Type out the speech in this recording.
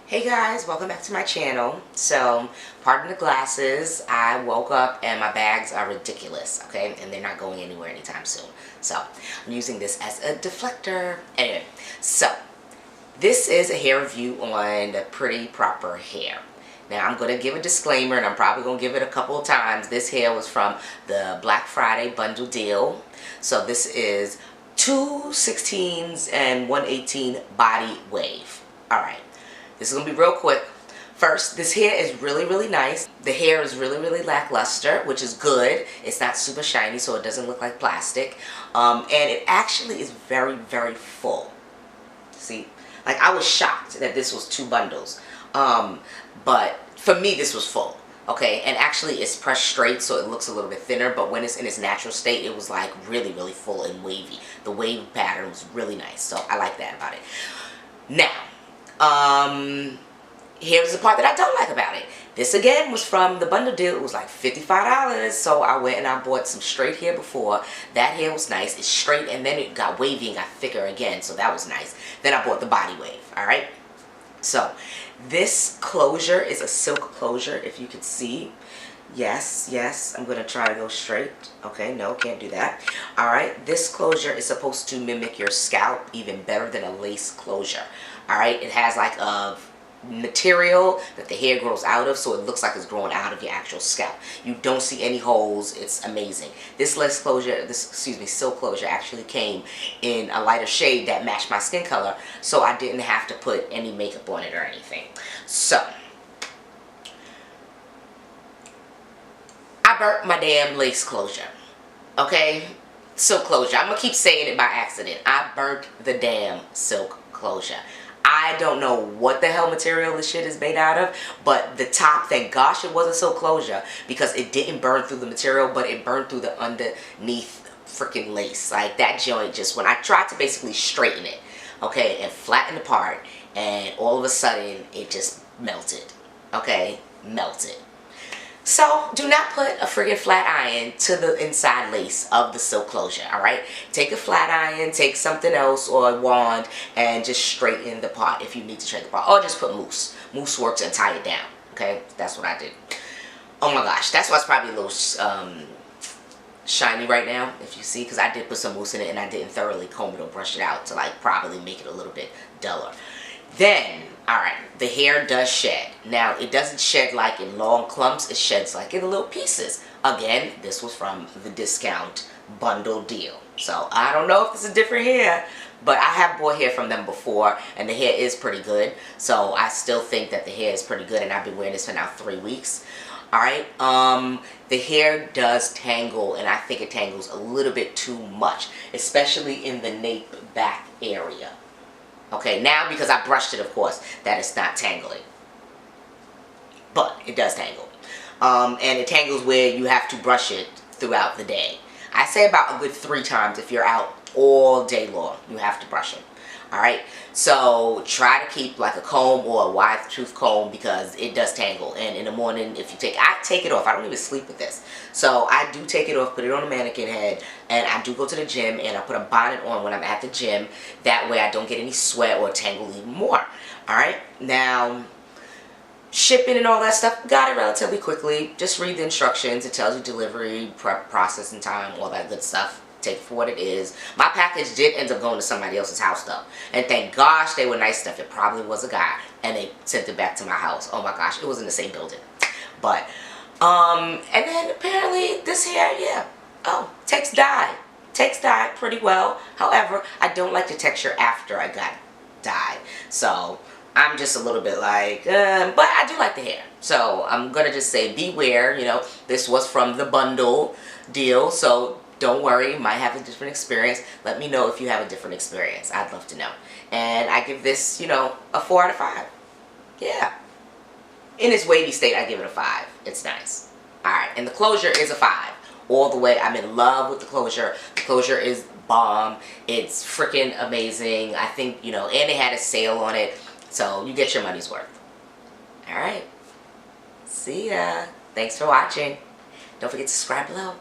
Hey guys, welcome back to my channel. So, pardon the glasses, I woke up and my bags are ridiculous, okay? And they're not going anywhere anytime soon. So, I'm using this as a deflector. Anyway, so, this is a hair review on the Pretty Proper hair. Now, I'm going to give a disclaimer, and I'm probably going to give it a couple of times. This hair was from the Black Friday bundle deal. So, this is 2 16s and 118 body wave. Alright. This is going to be real quick. First, this hair is really nice. The hair is really lackluster, which is good. It's not super shiny, so it doesn't look like plastic. And it actually is very full. See? Like, I was shocked that this was 2 bundles. But for me, this was full. Okay? And actually, it's pressed straight, so it looks a little bit thinner. But when it's in its natural state, it was like really full and wavy. The wave pattern was really nice. So I like that about it. Now, here's the part that I don't like about it. This again was from the bundle deal. It was like $55, so I went and I bought some straight hair before. That hair was nice. It's straight, and then it got wavy and got thicker again, so that was nice. Then I bought the body wave. Alright, so this closure is a silk closure, if you can see. Yes, I'm gonna try to go straight. Okay, no, can't do that. Alright, this closure is supposed to mimic your scalp even better than a lace closure. Alright, it has like a material that the hair grows out of, so it looks like it's growing out of your actual scalp. You don't see any holes. It's amazing. This lace closure, silk closure actually came in a lighter shade that matched my skin color, so I didn't have to put any makeup on it or anything. So, I burnt my damn lace closure. Okay? Silk closure. I'm going to keep saying it by accident. I burnt the damn silk closure. I don't know what the hell material this shit is made out of, but the top, thank gosh it wasn't silk closure, because it didn't burn through the material, but it burned through the underneath freaking lace. Like, that joint just, when I tried to basically straighten it, okay, and flatten the part, and all of a sudden, it just melted. Okay? Melted. So, do not put a friggin' flat iron to the inside lace of the silk closure, alright? Take a flat iron, take something else, or a wand, and just straighten the part if you need to straighten the part. Or just put mousse. Mousse works and tie it down, okay? That's what I did. Oh my gosh, that's why it's probably a little shiny right now, if you see, because I did put some mousse in it, and I didn't thoroughly comb it or brush it out to, like, probably make it a little bit duller. Then, alright, the hair does shed. Now, it doesn't shed like in long clumps. It sheds like in little pieces. Again, this was from the discount bundle deal. So, I don't know if it's a different hair, but I have bought hair from them before, and the hair is pretty good. So, I still think that the hair is pretty good, and I've been wearing this for now 3 weeks. Alright, the hair does tangle, and I think it tangles a little bit too much, especially in the nape back area. Okay, now because I brushed it, of course, that it's not tangling. But it does tangle. And it tangles where you have to brush it throughout the day. I say about a good 3 times if you're out all day long. You have to brush it. Alright? So, try to keep like a comb or a wide tooth comb, because it does tangle. And in the morning, if you I take it off. I don't even sleep with this. So, I do take it off, put it on a mannequin head, and I do go to the gym, and I put a bonnet on when I'm at the gym. That way I don't get any sweat or tangle even more. Alright? Now, shipping and all that stuff, got it relatively quickly. Just read the instructions. It tells you delivery, prep, processing time, all that good stuff. Take it for what it is. My package did end up going to somebody else's house though, and thank gosh they were nice stuff. It probably was a guy, and they sent it back to my house. Oh my gosh, it was in the same building. But and then apparently this hair, yeah, takes dye pretty well. However, I don't like the texture after I got dyed, so I'm just a little bit like, but I do like the hair. So I'm gonna just say beware. You know, this was from the bundle deal, so don't worry, you might have a different experience. Let me know if you have a different experience. I'd love to know. And I give this, you know, a 4 out of 5. Yeah. In its wavy state, I give it a 5. It's nice. Alright, and the closure is a 5. All the way. I'm in love with the closure. The closure is bomb. It's freaking amazing. I think, you know, and they had a sale on it. So, you get your money's worth. Alright. See ya. Thanks for watching. Don't forget to subscribe below.